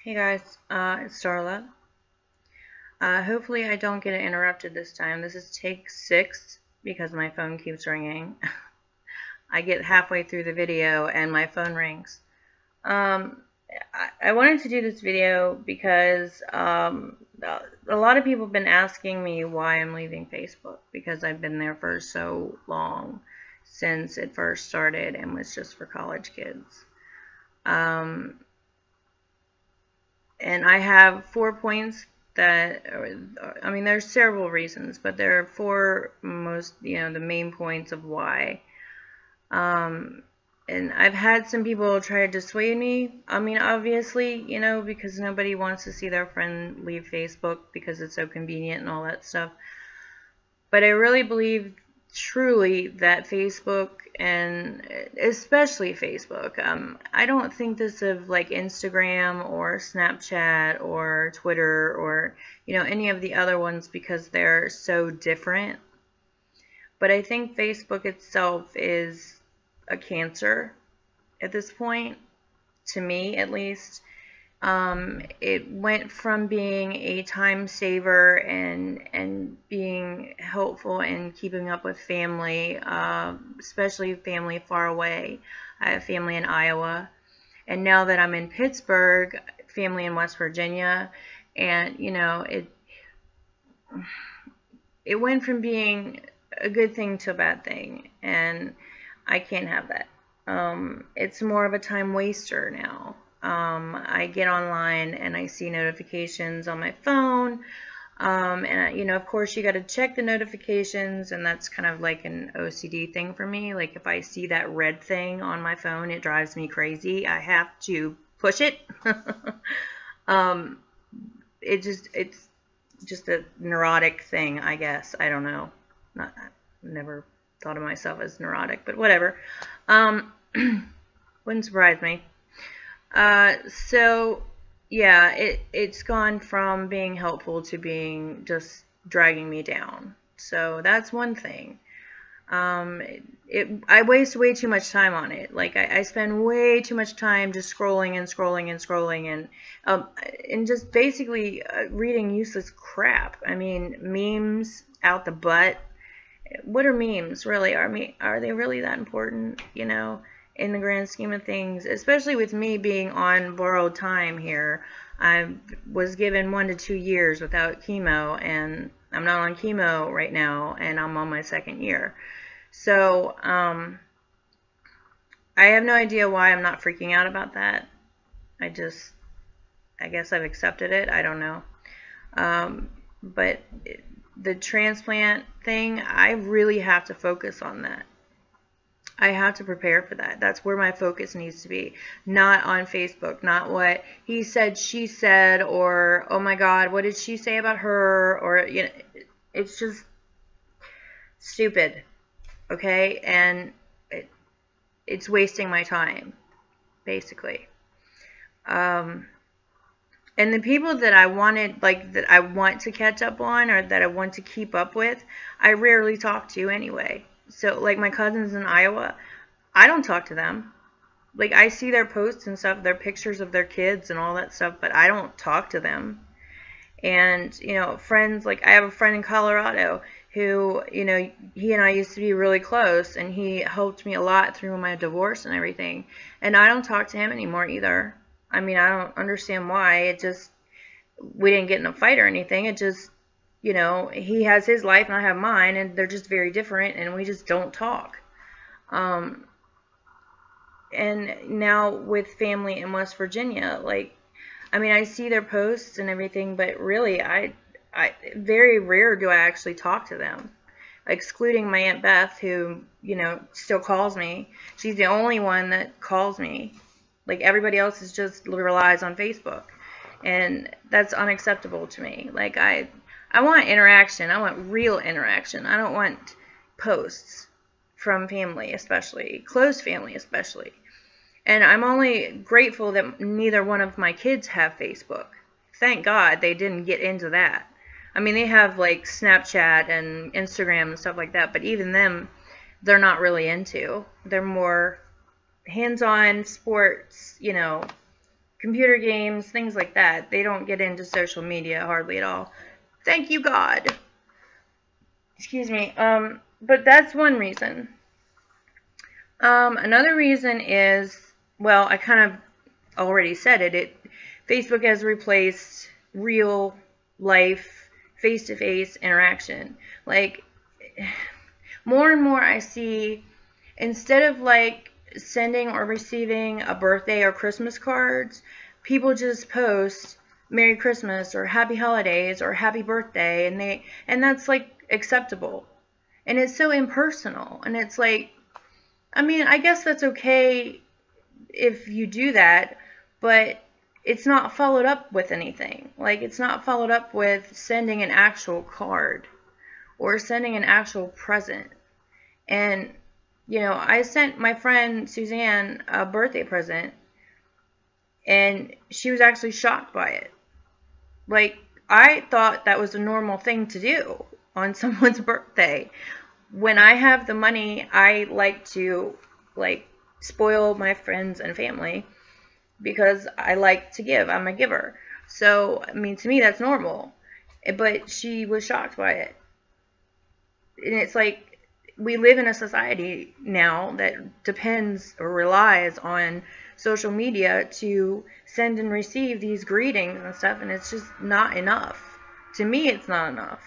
Hey guys, it's Starla. Hopefully I don't get interrupted this time. This is take 6 because my phone keeps ringing. I get halfway through the video and my phone rings. Um, I wanted to do this video because a lot of people have been asking me why I'm leaving Facebook because I've been there for so long since it first started and was just for college kids. And I have 4 points that, I mean, there's several reasons, but there are four the main points of why. Um, and I've had some people try to dissuade me. I mean, obviously, because nobody wants to see their friend leave Facebook because it's so convenient and all that stuff. But I really believe truly that Facebook, and especially Facebook, I don't think this of like Instagram or Snapchat or Twitter or any of the other ones because they're so different. But I think Facebook itself is a cancer at this point, to me at least. It went from being a time saver and being helpful in keeping up with family, especially family far away. I have family in Iowa, and now that I'm in Pittsburgh, family in West Virginia, and it went from being a good thing to a bad thing, and I can't have that. It's more of a time waster now. I get online and I see notifications on my phone. And of course, you got to check the notifications, and that's kind of like an OCD thing for me. Like if I see that red thing on my phone, it drives me crazy. I have to push it. um, it's just a neurotic thing, I guess. I don't know. I never thought of myself as neurotic, but whatever. Wouldn't surprise me. So yeah, it's gone from being helpful to being just dragging me down. So that's one thing. I waste way too much time on it. Like I spend way too much time just scrolling and scrolling and scrolling and just basically reading useless crap. I mean, memes out the butt. What are memes really? Are they really that important? In the grand scheme of things, especially with me being on borrowed time here. I was given 1 to 2 years without chemo, and I'm not on chemo right now, and I'm on my 2nd year. So I have no idea why I'm not freaking out about that. I guess I've accepted it. I don't know. But the transplant thing, I really have to focus on that. I have to prepare for that. That's where my focus needs to be. Not on Facebook. Not what he said, she said, or, oh my God, what did she say about her? Or, it's just stupid. Okay? And it's wasting my time, basically. And the people that I wanted, like, that I want to catch up on or that I want to keep up with, I rarely talk to anyway. So, like, my cousins in Iowa, I don't talk to them. Like, I see their posts and stuff, their pictures of their kids and all that stuff, but I don't talk to them. And, friends, like, I have a friend in Colorado who, he and I used to be really close, and he helped me a lot through my divorce and everything. And I don't talk to him anymore either. I mean, I don't understand why. We didn't get in a fight or anything. It just, he has his life and I have mine, and they're just very different, and we just don't talk. And now with family in West Virginia, like, I mean, I see their posts and everything, but really, I very rare do I actually talk to them, excluding my Aunt Beth, who, still calls me. She's the only one that calls me. Like, everybody else is just relies on Facebook, and that's unacceptable to me. Like, I want interaction. I want real interaction. I don't want posts from family, especially close family, especially. And I'm only grateful that neither one of my kids have Facebook. Thank God they didn't get into that. I mean, they have like Snapchat and Instagram and stuff like that, but even them, they're not really into. They're more hands-on sports, computer games, things like that. They don't get into social media hardly at all. Thank you, God. Excuse me. But that's one reason. Another reason is, well, I kind of already said it. Facebook has replaced real life, face-to-face interaction. Like, more and more I see, instead of like sending or receiving a birthday or Christmas cards, people just post Merry Christmas or Happy Holidays or Happy Birthday, and that's like acceptable. And it's so impersonal. And it's like, I mean, I guess that's okay if you do that, but it's not followed up with anything. Like, it's not followed up with sending an actual card or sending an actual present. And, you know, I sent my friend Suzanne a birthday present, and she was actually shocked by it. Like, I thought that was a normal thing to do on someone's birthday. When I have the money, I like to, like, spoil my friends and family because I like to give. I'm a giver. So, I mean, to me, that's normal. But she was shocked by it. And it's like, we live in a society now that depends or relies on social media to send and receive these greetings and stuff, and it's just not enough. To me, it's not enough.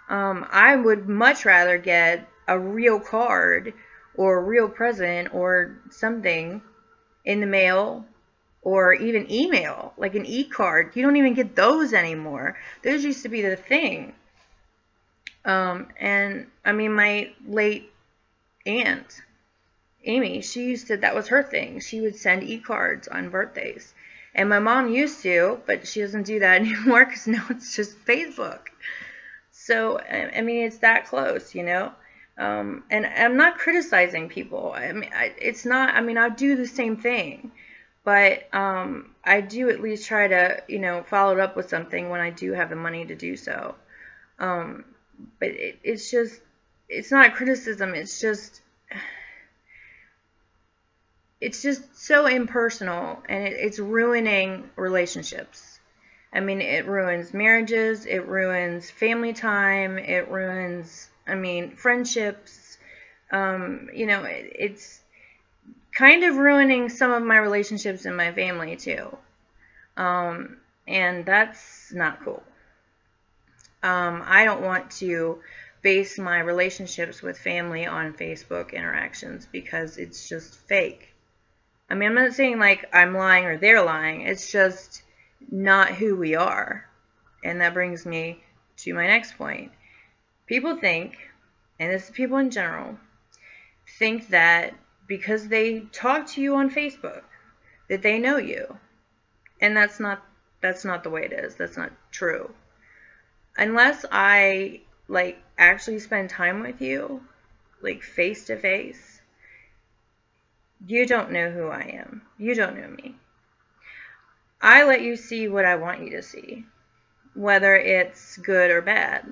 I would much rather get a real card or a real present or something in the mail, or even email, like an e-card. You don't even get those anymore. Those used to be the thing. And I mean, my late aunt, Amy, that was her thing. She would send e-cards on birthdays. And my mom used to, but she doesn't do that anymore because now it's just Facebook. So, I mean, it's that close, you know? And I'm not criticizing people. I mean, I do the same thing. But I do at least try to, you know, follow it up with something when I do have the money to do so. But it's just not criticism. It's just so impersonal, and it's ruining relationships. I mean, it ruins marriages, it ruins family time, it ruins, I mean, friendships. You know, it's kind of ruining some of my relationships in my family too. And that's not cool. I don't want to base my relationships with family on Facebook interactions because it's just fake. I mean, I'm not saying like I'm lying or they're lying. It's just not who we are. And that brings me to my next point. People think, and this is people in general, think that because they talk to you on Facebook, that they know you. And that's not the way it is. That's not true. Unless I, like, actually spend time with you, like, face to face, you don't know who I am. You don't know me. I let you see what I want you to see, whether it's good or bad.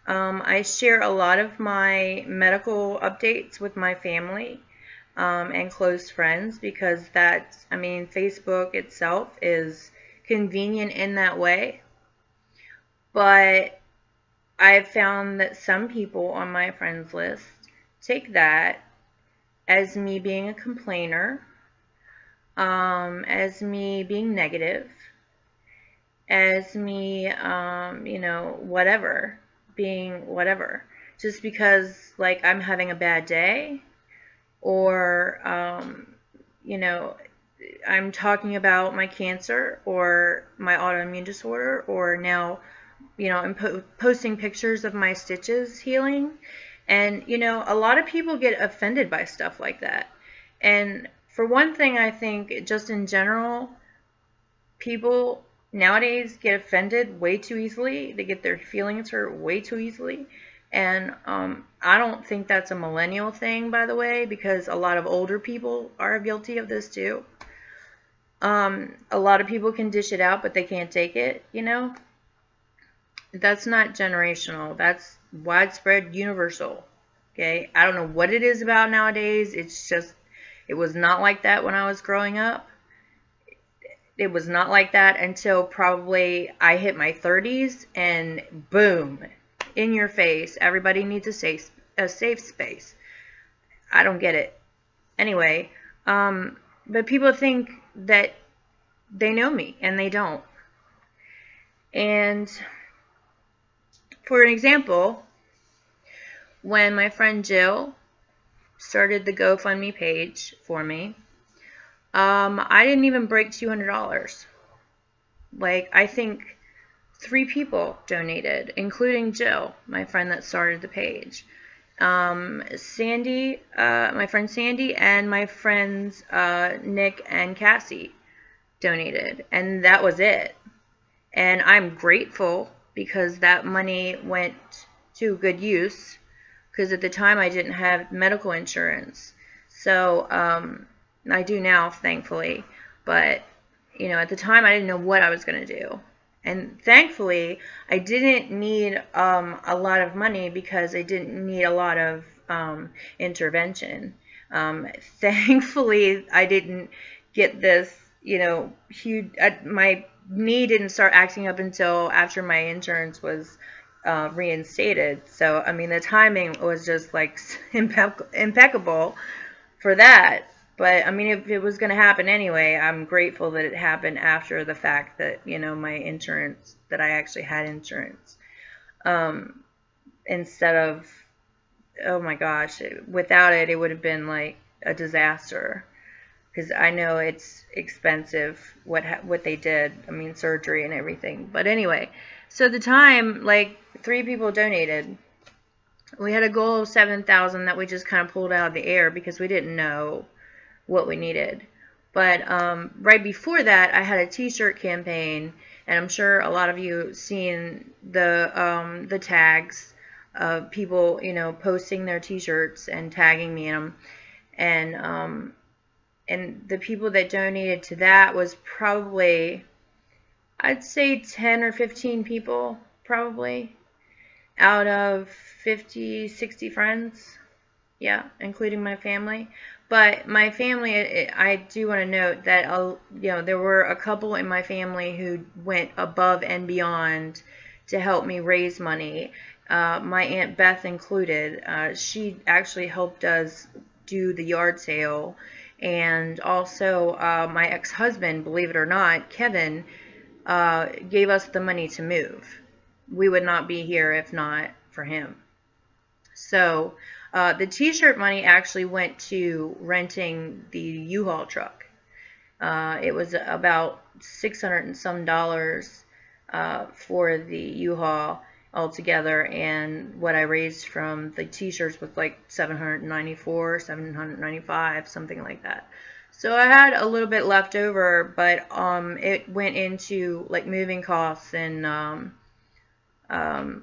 I share a lot of my medical updates with my family and close friends because Facebook itself is convenient in that way. But I've found that some people on my friends list take that as me being a complainer, as me being negative, as me, you know, being whatever. Just because, like, I'm having a bad day, or, you know, I'm talking about my cancer or my autoimmune disorder, or now, you know, I'm posting pictures of my stitches healing. And, you know, a lot of people get offended by stuff like that. And for one thing, I think just in general, people nowadays get offended way too easily. They get their feelings hurt way too easily. And I don't think that's a millennial thing, by the way, because a lot of older people are guilty of this too. A lot of people can dish it out, but they can't take it, you know? That's not generational. That's widespread, universal. Okay? I don't know what it is about nowadays. It's just, it was not like that when I was growing up. it was not like that until probably I hit my 30s, and boom, in your face, everybody needs a safe space. I don't get it. Anyway, but people think that they know me, and they don't. And for an example, when my friend Jill started the GoFundMe page for me, I didn't even break $200. Like, I think 3 people donated, including Jill, my friend that started the page. Sandy, my friend Sandy, and my friends Nick and Cassie donated, and that was it. And I'm grateful because that money went to good use, because at the time I didn't have medical insurance. So I do now, thankfully, but you know, at the time I didn't know what I was going to do. And thankfully, I didn't need a lot of money, because I didn't need a lot of intervention. Thankfully, I didn't get this, you know, huge. My knee didn't start acting up until after my insurance was reinstated. So, I mean, the timing was just like impeccable for that. But, I mean, if it was going to happen anyway, I'm grateful that it happened after the fact that, you know, my insurance, that I actually had insurance. Instead of, oh my gosh, without it, it would have been like a disaster. Because I know it's expensive what they did. I mean, surgery and everything. But anyway, so at the time, like, 3 people donated. We had a goal of 7,000 that we just kind of pulled out of the air because we didn't know what we needed. But right before that, I had a t-shirt campaign, and I'm sure a lot of you seen the tags of people, you know, posting their t-shirts and tagging me in them. And the people that donated to that was probably, I'd say 10 or 15 people, probably, out of 50, 60 friends. Yeah, including my family. But my family, I do want to note that, you know, there were a couple in my family who went above and beyond to help me raise money. My Aunt Beth included. She actually helped us do the yard sale. And also my ex-husband, believe it or not, Kevin, gave us the money to move. We would not be here if not for him. So the t-shirt money actually went to renting the U-Haul truck. It was about $600 and some for the U-Haul altogether, and what I raised from the t-shirts was like $794, $795, something like that. So I had a little bit left over, but it went into like moving costs and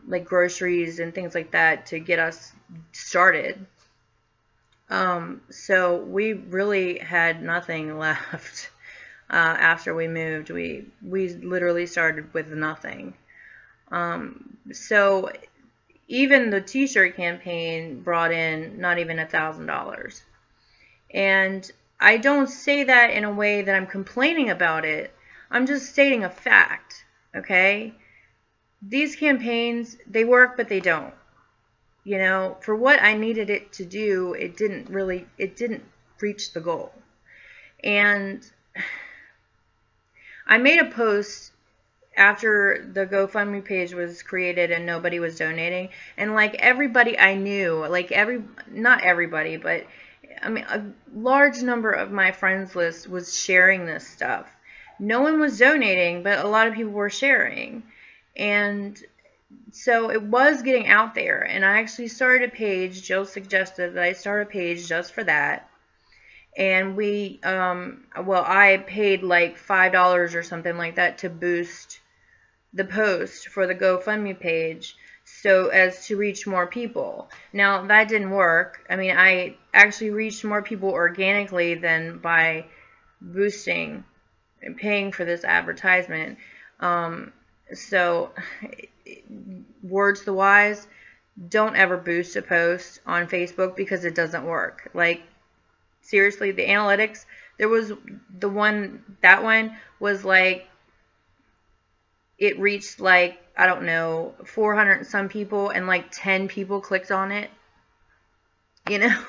like groceries and things like that to get us started. So we really had nothing left after we moved. We literally started with nothing. So even the t-shirt campaign brought in not even $1,000. And I don't say that in a way that I'm complaining about it. I'm just stating a fact, okay? These campaigns, they work, but they don't. You know, for what I needed it to do, it didn't reach the goal. And I made a post after the GoFundMe page was created and nobody was donating, and like everybody I knew, like not everybody, but I mean a large number of my friends list was sharing this stuff. No one was donating, but a lot of people were sharing. And so it was getting out there, and I actually started a page. Jill suggested that I start a page just for that. And we, well, I paid like $5 or something like that to boost the post for the GoFundMe page so as to reach more people. Now, that didn't work. I mean, I actually reached more people organically than by boosting and paying for this advertisement. So, words to the wise, don't ever boost a post on Facebook because it doesn't work. Like, seriously, the analytics There was that one was like, it reached like, I don't know, 400 and some people, and like 10 people clicked on it, you know?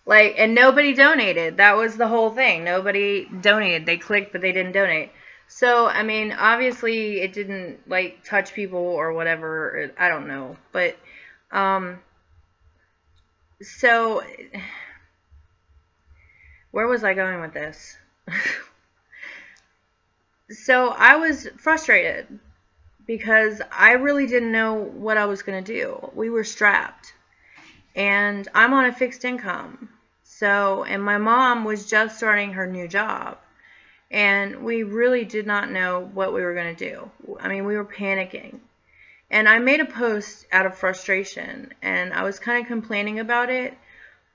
Like, and nobody donated. That was the whole thing. Nobody donated. They clicked, but they didn't donate. So, I mean, obviously it didn't like touch people or whatever. I don't know. But, so where was I going with this? So I was frustrated because I really didn't know what I was going to do. We were strapped, and I'm on a fixed income. So, and my mom was just starting her new job, and we really did not know what we were going to do. I mean, we were panicking. And I made a post out of frustration, and I was kind of complaining about it,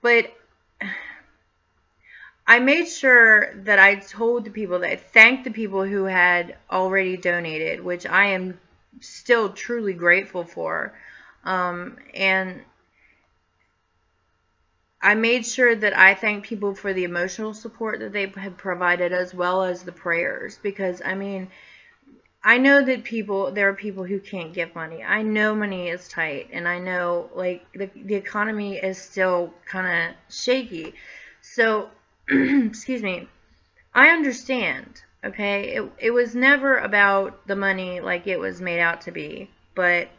but I made sure that I told the people, that I thanked the people who had already donated, which I am still truly grateful for. And I made sure that I thanked people for the emotional support that they had provided, as well as the prayers. Because, I mean, I know that there are people who can't give money. I know money is tight, and I know, like, the economy is still kind of shaky. So, excuse me, I understand, okay? It was never about the money like it was made out to be, but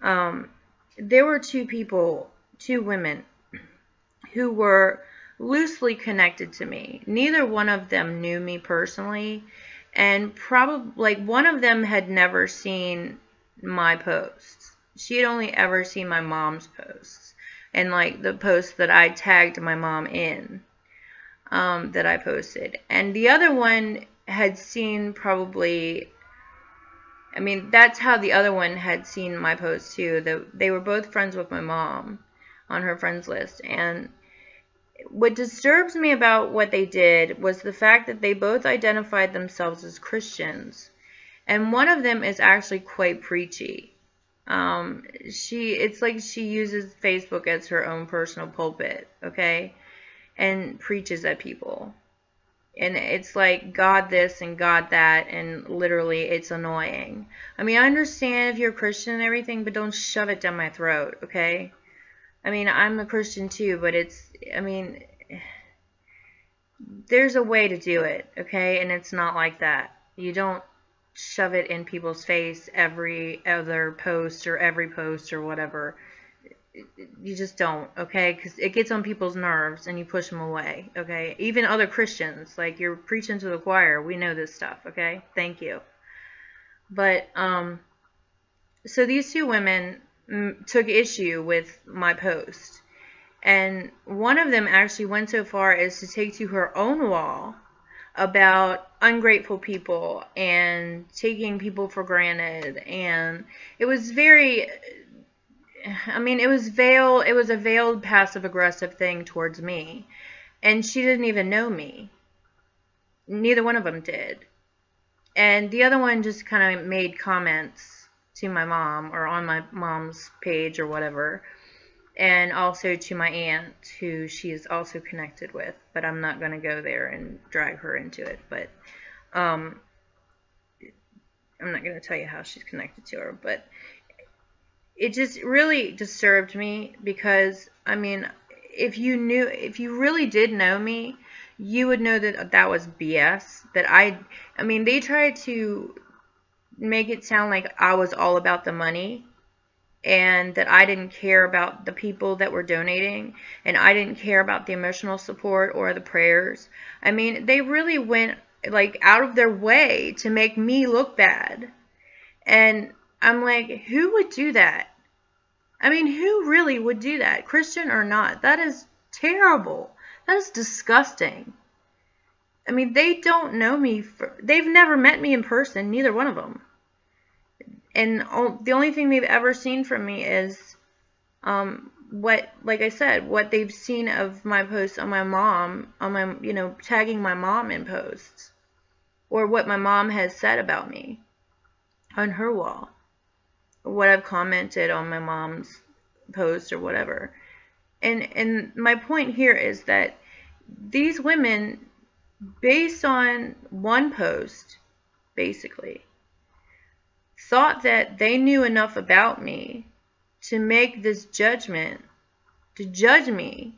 there were two women, who were loosely connected to me. Neither one of them knew me personally, and probably, like, one of them had never seen my posts. She had only ever seen my mom's posts, and like the posts that I tagged my mom in. That I posted. And the other one had seen probably, I mean, that's how the other one had seen my post too. They were both friends with my mom on her friends list. And what disturbs me about what they did was the fact that they both identified themselves as Christians. And one of them is actually quite preachy. It's like she uses Facebook as her own personal pulpit, okay? And preaches at people, and it's like God this and God that, and literally it's annoying. I mean, I understand if you're a Christian and everything, but don't shove it down my throat, okay? I mean, I'm a Christian too, but I mean, there's a way to do it, okay? And it's not like that. You don't shove it in people's face every other post or every post or whatever. You just don't, okay? Because it gets on people's nerves and you push them away, okay? Even other Christians, like, you're preaching to the choir. We know this stuff, okay? Thank you. But, so these two women took issue with my post. And one of them actually went so far as to take to her own wall about ungrateful people and taking people for granted. And it was very... I mean, it was a veiled passive-aggressive thing towards me. And she didn't even know me. Neither one of them did. And the other one just kind of made comments to my mom, or on my mom's page or whatever. And also to my aunt, who she is also connected with. But I'm not going to go there and drag her into it. But I'm not going to tell you how she's connected to her. But it just really disturbed me, because, I mean, if you really did know me, you would know that that was BS. That I mean, they tried to make it sound like I was all about the money, and that I didn't care about the people that were donating, and I didn't care about the emotional support or the prayers. I mean, they really went, like, out of their way to make me look bad. And I'm like, who would do that? I mean, who really would do that? Christian or not? That is terrible. That is disgusting. I mean, they don't know me. They've never met me in person, neither one of them. And the only thing they've ever seen from me is, like I said, what they've seen of my posts on my mom, tagging my mom in posts. Or what my mom has said about me on her wall. What I've commented on my mom's post or whatever. And my point here is that these women based on one post, basically, thought that they knew enough about me to make this judgment, to judge me,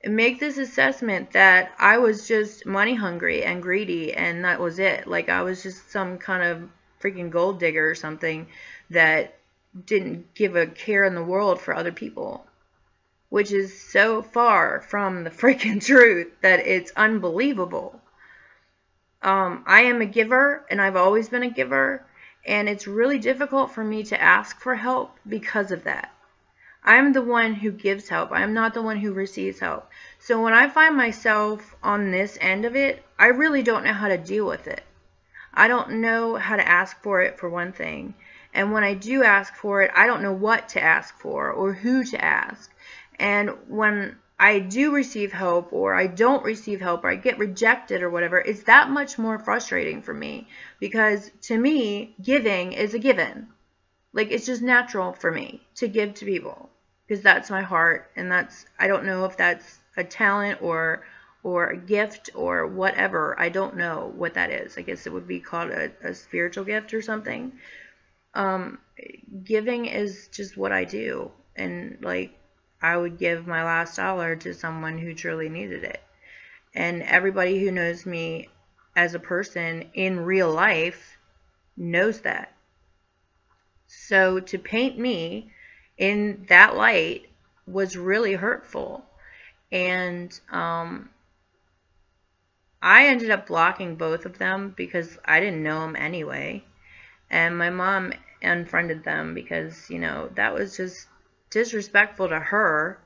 and make this assessment that I was just money hungry and greedy, and that was it. Like I was just some kind of freaking gold digger or something that didn't give a care in the world for other people, which is so far from the freaking truth that it's unbelievable. I am a giver, and I've always been a giver, and it's really difficult for me to ask for help because of that. I'm the one who gives help. I'm not the one who receives help. So when I find myself on this end of it, I really don't know how to deal with it. I don't know how to ask for it, for one thing. And when I do ask for it, I don't know what to ask for or who to ask. And when I do receive help or I don't receive help or I get rejected or whatever, it's that much more frustrating for me, because to me, giving is a given. Like, it's just natural for me to give to people because that's my heart, and that's, I don't know if that's a talent or a gift or whatever. I don't know what that is. I guess it would be called a spiritual gift or something. Giving is just what I do, and like, I would give my last dollar to someone who truly needed it. And everybody who knows me as a person in real life knows that. So to paint me in that light was really hurtful. And I ended up blocking both of them because I didn't know them anyway. And my mom unfriended them because, you know, that was just disrespectful to her,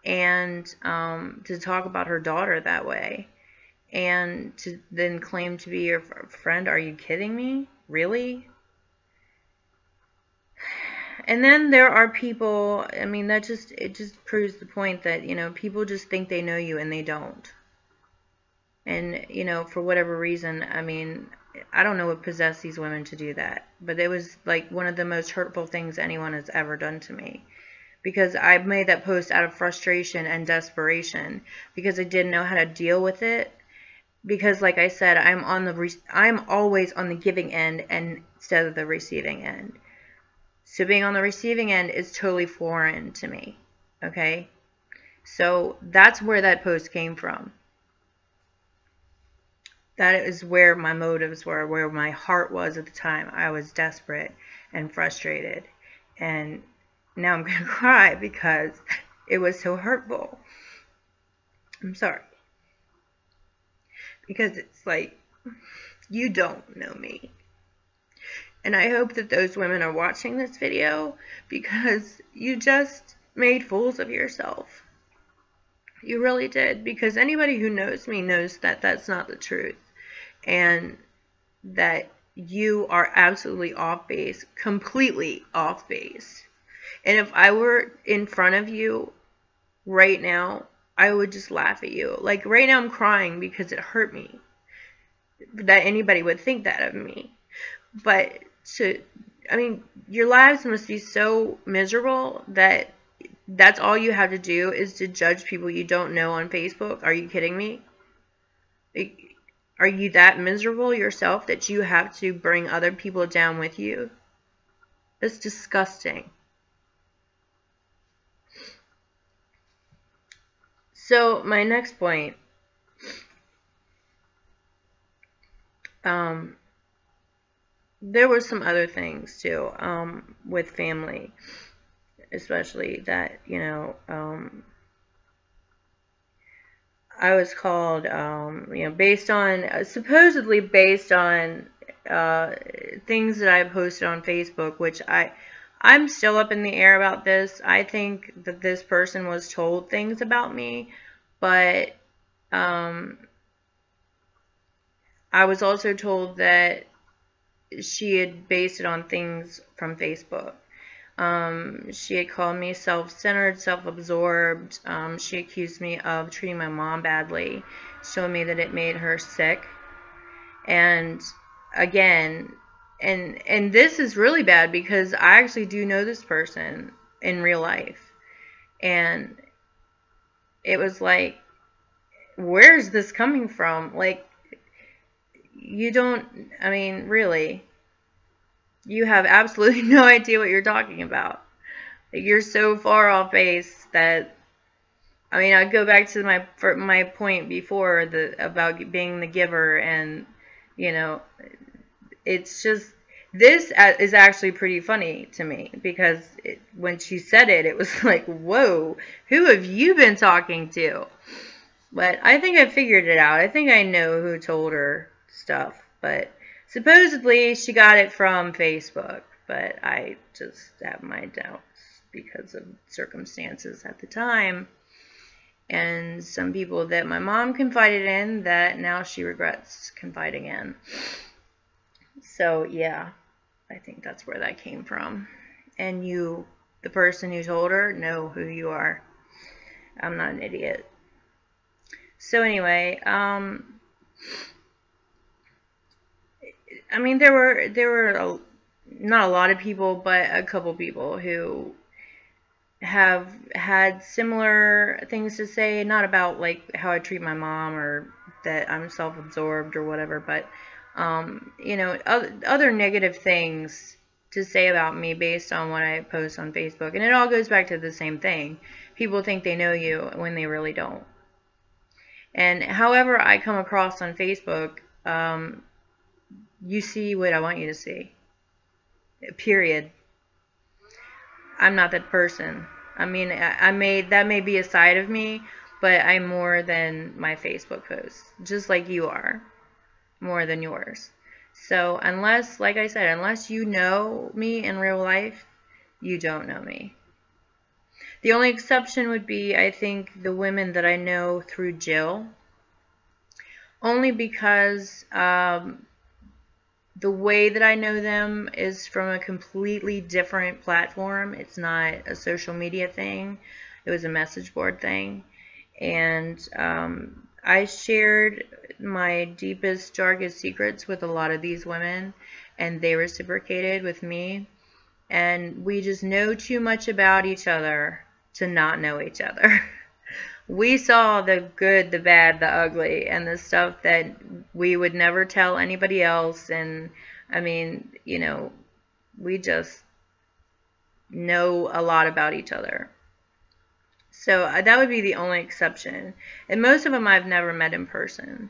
and to talk about her daughter that way, and to then claim to be your friend. Are you kidding me? Really? And then there are people, I mean, it just proves the point that, you know, people just think they know you and they don't. And, you know, for whatever reason, I mean, I don't know what possessed these women to do that, but it was like one of the most hurtful things anyone has ever done to me. Because I made that post out of frustration and desperation, because I didn't know how to deal with it. Because, like I said, I'm always on the giving end instead of the receiving end. So being on the receiving end is totally foreign to me. Okay? So that's where that post came from. That is where my motives were, where my heart was at the time. I was desperate and frustrated. And now I'm going to cry because it was so hurtful. I'm sorry. Because it's like, you don't know me. And I hope that those women are watching this video, because you just made fools of yourself. You really did. Because anybody who knows me knows that that's not the truth. And that you are absolutely off base. Completely off base. And if I were in front of you right now, I would just laugh at you. Like right now I'm crying because it hurt me that anybody would think that of me. But I mean, your lives must be so miserable that that's all you have to do is to judge people you don't know on Facebook. Are you kidding me? Are you that miserable yourself that you have to bring other people down with you? It's disgusting. So my next point, there were some other things too, with family, especially that, you know, I was called, you know, based on, supposedly based on things that I posted on Facebook, which I'm still up in the air about this. I think that this person was told things about me, but I was also told that she had based it on things from Facebook. She had called me self-centered, self-absorbed. She accused me of treating my mom badly, showing me that it made her sick. And again, and this is really bad because I actually do know this person in real life. And it was like, where's this coming from? Like, you don't, I mean, really, you have absolutely no idea what you're talking about. Like, you're so far off base that, I mean, I go back to my point before about being the giver, and you know, it's just this is actually pretty funny to me because when she said it, it was like, whoa, who have you been talking to? But I think I figured it out. I think I know who told her stuff, but supposedly she got it from Facebook, but I just have my doubts because of circumstances at the time. And some people that my mom confided in that now she regrets confiding in. So, yeah, I think that's where that came from. And you, the person who told her, know who you are. I'm not an idiot. So, anyway, I mean, there were not a lot of people, but a couple people who have had similar things to say, not about like how I treat my mom or that I'm self-absorbed or whatever, but you know, other negative things to say about me based on what I post on Facebook. And it all goes back to the same thing. People think they know you when they really don't. And however I come across on Facebook, you see what I want you to see. Period. I'm not that person. I mean, that may be a side of me, but I'm more than my Facebook posts, just like you are, more than yours. So unless, like I said, unless you know me in real life, you don't know me. The only exception would be, I think, the women that I know through Jill, only because the way that I know them is from a completely different platform. It's not a social media thing. It was a message board thing. And I shared my deepest, darkest secrets with a lot of these women, and they reciprocated with me. And we just know too much about each other to not know each other. We saw the good, the bad, the ugly, and the stuff that we would never tell anybody else. And I mean, you know, we just know a lot about each other. So that would be the only exception. And most of them I've never met in person.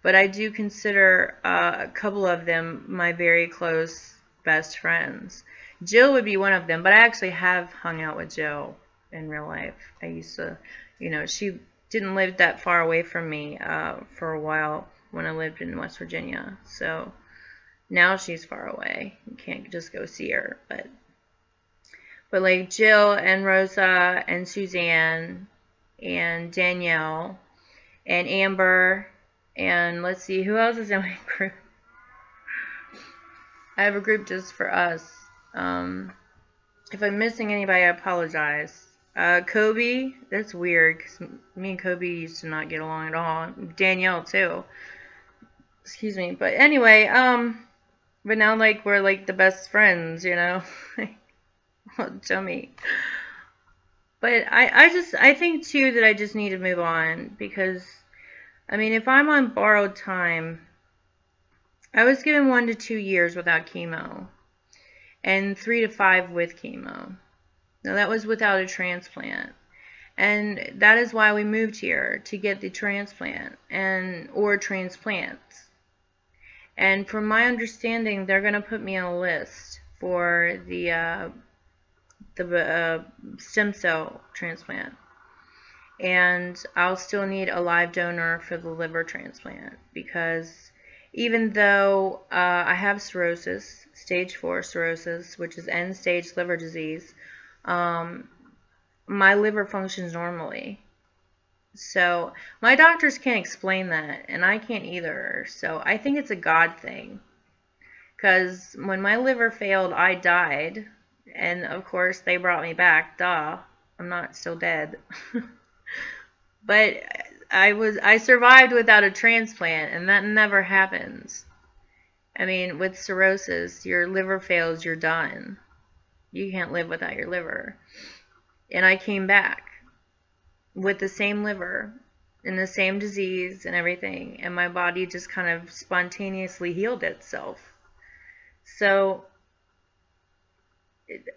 But I do consider a couple of them my very close best friends. Jill would be one of them, but I actually have hung out with Jill in real life. I used to, you know, she didn't live that far away from me for a while when I lived in West Virginia. So now she's far away. You can't just go see her. But like Jill and Rosa and Suzanne and Danielle and Amber and let's see, who else is in my group? I have a group just for us. If I'm missing anybody, I apologize. Kobe, that's weird because me and Kobe used to not get along at all. Danielle too. Excuse me. But anyway, but now like we're like the best friends, you know. Dummy. But I think too that I just need to move on because I mean if I'm on borrowed time, I was given 1 to 2 years without chemo and 3 to 5 with chemo. Now that was without a transplant. And that is why we moved here, to get the transplant or transplants. And from my understanding, they're going to put me on a list for the stem cell transplant. And I'll still need a live donor for the liver transplant because even though I have cirrhosis, stage 4 cirrhosis, which is end-stage liver disease, my liver functions normally. So my doctors can't explain that, and I can't either. So I think it's a God thing. Because when my liver failed, I died. And of course, they brought me back. Duh. I'm not still dead. But I survived without a transplant, and that never happens. I mean, with cirrhosis, your liver fails, you're done. You can't live without your liver. And I came back with the same liver. in the same disease and everything, and my body just kind of spontaneously healed itself. So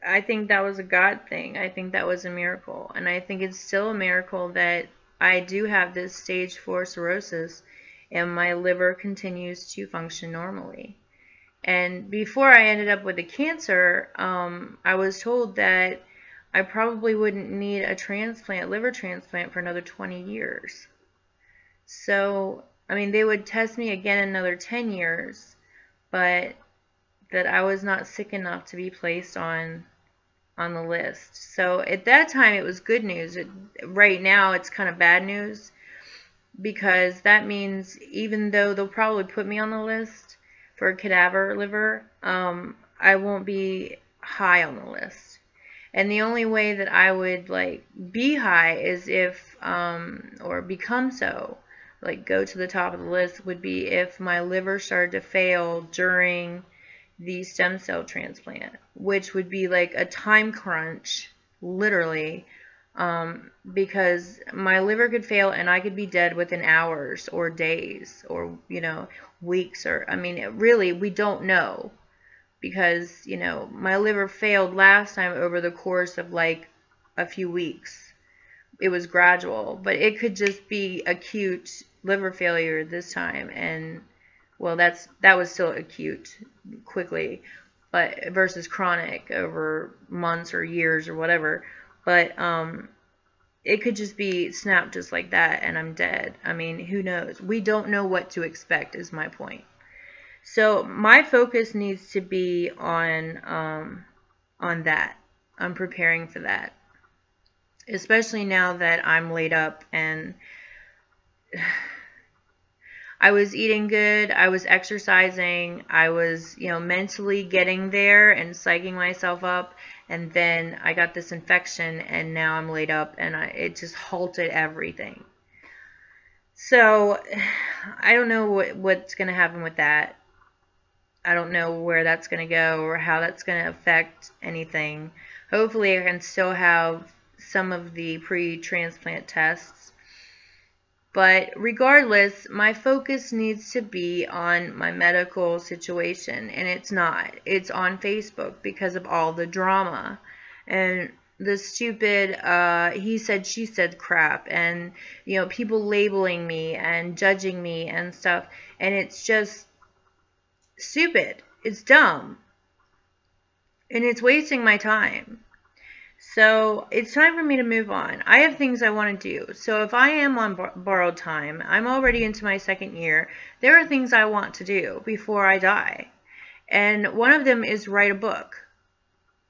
I think that was a God thing. I think that was a miracle. And I think it's still a miracle that I do have this stage 4 cirrhosis and my liver continues to function normally. And before I ended up with the cancer, I was told that I probably wouldn't need a transplant, liver transplant, for another 20 years. So, I mean, they would test me again another 10 years, but that I was not sick enough to be placed on the list. So at that time it was good news. Right now it's kind of bad news, because that means even though they'll probably put me on the list for a cadaver liver, I won't be high on the list. And the only way that I would like be high is if or become so, like go to the top of the list, would be if my liver started to fail during the stem cell transplant, which would be like a time crunch, literally, because my liver could fail and I could be dead within hours or days or, weeks, or, I mean, really, we don't know, because, my liver failed last time over the course of like a few weeks. It was gradual, but it could just be acute liver failure this time, and well, that was still acute quickly, but versus chronic over months or years or whatever. But it could just be snapped just like that and I'm dead. I mean, who knows? We don't know what to expect is my point. So my focus needs to be on that. I'm preparing for that. Especially now that I'm laid up and I was eating good, I was exercising, I was, mentally getting there and psyching myself up, and then I got this infection and now I'm laid up and it just halted everything. So I don't know what's going to happen with that. I don't know where that's going to go or how that's going to affect anything. Hopefully I can still have some of the pre-transplant tests. But regardless, my focus needs to be on my medical situation, and it's not. It's on Facebook because of all the drama and the stupid he said, she said crap, and, people labeling me and judging me and stuff, and it's just stupid. It's dumb. And it's wasting my time. So it's time for me to move on. I have things I want to do. So if I am on borrowed time, I'm already into my 2nd year, there are things I want to do before I die. And one of them is write a book.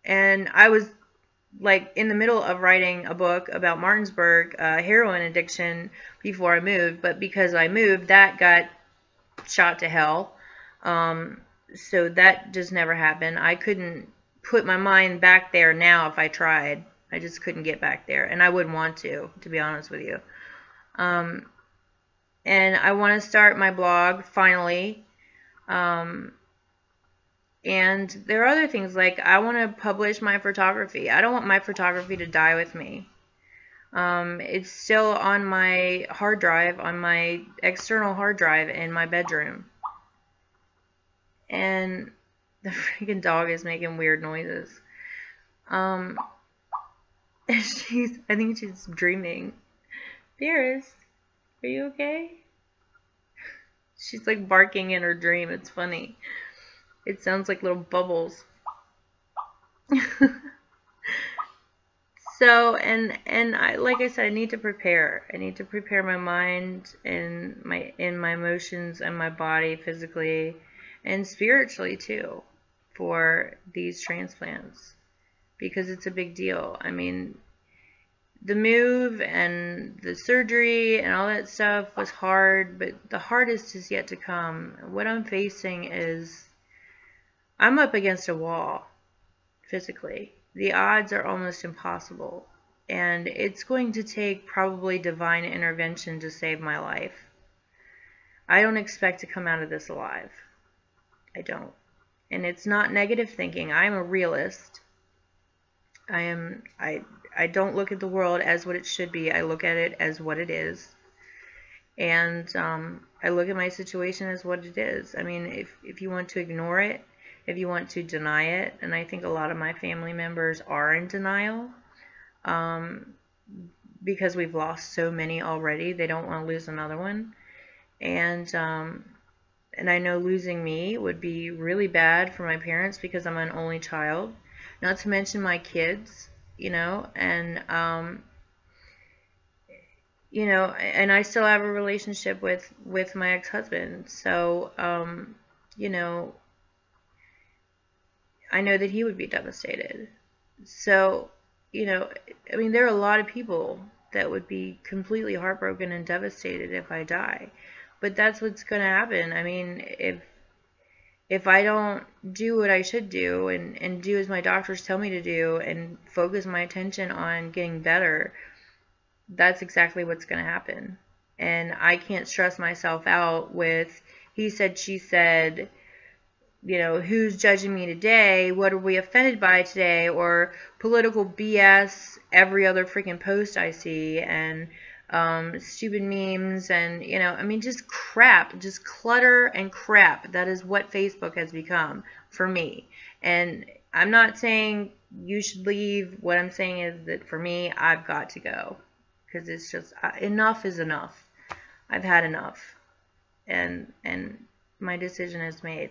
And I was like in the middle of writing a book about Martinsburg heroin addiction before I moved, but because I moved, that got shot to hell. So that just never happened. I couldn't put my mind back there now if I tried. I just couldn't get back there, and I wouldn't want to be honest with you. And I want to start my blog finally. And there are other things, like I want to publish my photography. I don't want my photography to die with me. It's still on my hard drive, on my external hard drive in my bedroom. And the freaking dog is making weird noises. I think she's dreaming. Dearest, are you okay? She's like barking in her dream. It's funny. It sounds like little bubbles. So, and I, like I said, I need to prepare. I need to prepare my mind and my emotions and my body physically and spiritually too for these transplants, because it's a big deal. I mean, the move and the surgery and all that stuff was hard, but the hardest is yet to come. What I'm facing is I'm up against a wall physically. The odds are almost impossible, and it's going to take probably divine intervention to save my life. I don't expect to come out of this alive. I don't. And it's not negative thinking. I'm a realist. I don't look at the world as what it should be. I look at it as what it is. And I look at my situation as what it is. I mean, if you want to ignore it, if you want to deny it, and I think a lot of my family members are in denial, um, because we've lost so many already, they don't want to lose another one. And I know losing me would be really bad for my parents because I'm an only child, not to mention my kids, and I still have a relationship with my ex-husband. So, you know, I know that he would be devastated. So, I mean, there are a lot of people that would be completely heartbroken and devastated if I die. But that's what's going to happen. I mean, if I don't do what I should do and do as my doctors tell me to do and focus my attention on getting better, that's exactly what's going to happen. And I can't stress myself out with he said, she said, who's judging me today? What are we offended by today? Or political BS every other freaking post I see, and stupid memes, and, I mean, just crap, just clutter and crap. That is what Facebook has become for me. And I'm not saying you should leave. What I'm saying is that for me, I've got to go. Because it's just, enough is enough. I've had enough. And my decision is made.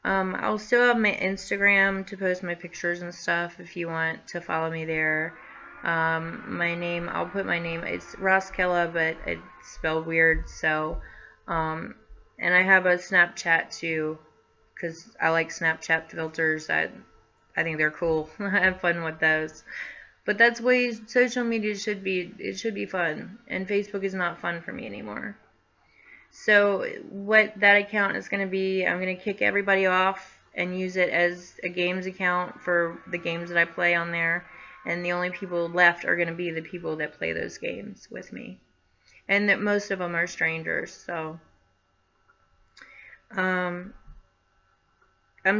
I'll still have my Instagram to post my pictures and stuff if you want to follow me there. My name, I'll put my name, it's Roskella, but it's spelled weird, so, and I have a Snapchat too, because I like Snapchat filters. I think they're cool. I have fun with those. But that's the way social media should be. It should be fun, and Facebook is not fun for me anymore. So what that account is going to be, I'm going to kick everybody off and use it as a games account for the games that I play on there. And the only people left are going to be the people that play those games with me. And that most of them are strangers. So I'm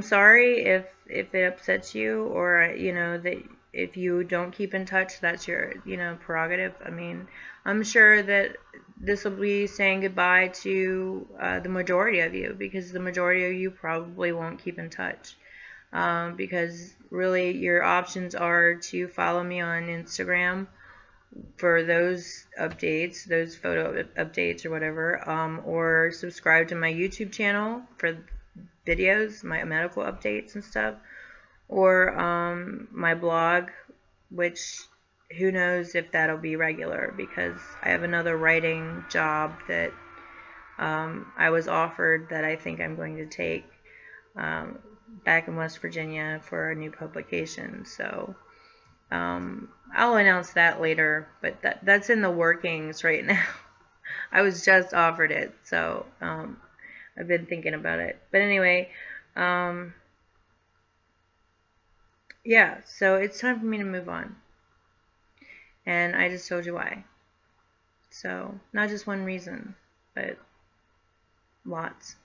sorry if it upsets you, or that if you don't keep in touch, that's your prerogative. I mean, I'm sure that this will be saying goodbye to the majority of you, because the majority of you probably won't keep in touch, because really your options are to follow me on Instagram for those updates, those photo updates or whatever, or subscribe to my YouTube channel for videos, my medical updates and stuff, or my blog, which who knows if that'll be regular, because I have another writing job that I was offered that I think I'm going to take back in West Virginia for a new publication. So I'll announce that later, but that's in the workings right now. I was just offered it, so I've been thinking about it. But anyway, yeah, so it's time for me to move on. And I just told you why. So, not just one reason, but lots.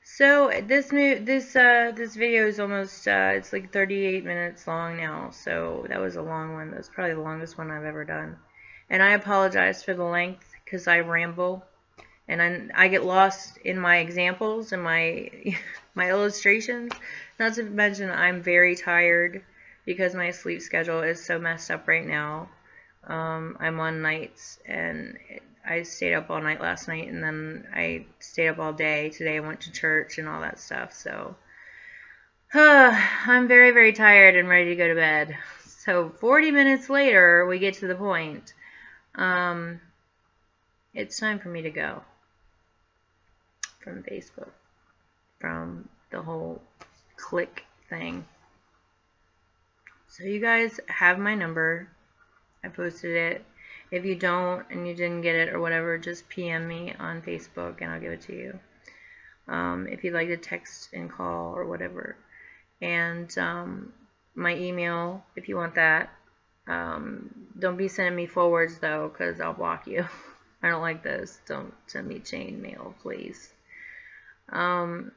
So this video is almost it's like 38 minutes long now. So that was a long one. That was probably the longest one I've ever done. And I apologize for the length, because I ramble and I get lost in my examples and my my illustrations. Not to mention I'm very tired because my sleep schedule is so messed up right now. I'm on nights, and I stayed up all night last night, and then I stayed up all day. Today I went to church and all that stuff, so I'm very, very tired and ready to go to bed. So 40 minutes later, we get to the point. It's time for me to go from Facebook, from the whole click thing. So you guys have my number. I posted it. If you don't and you didn't get it or whatever, just PM me on Facebook and I'll give it to you. If you'd like to text and call or whatever. And my email, if you want that. Don't be sending me forwards though, because I'll block you. I don't like those. Don't send me chain mail, please. Like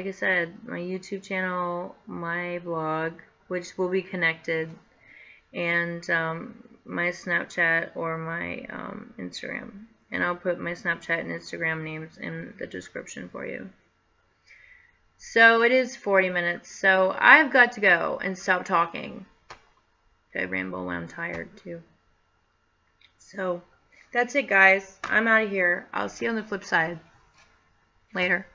I said, my YouTube channel, my blog, which will be connected, and my Snapchat or my Instagram. And I'll put my Snapchat and Instagram names in the description for you. So it is 40 minutes. So I've got to go and stop talking. I ramble when I'm tired too. So that's it, guys. I'm out of here. I'll see you on the flip side. Later.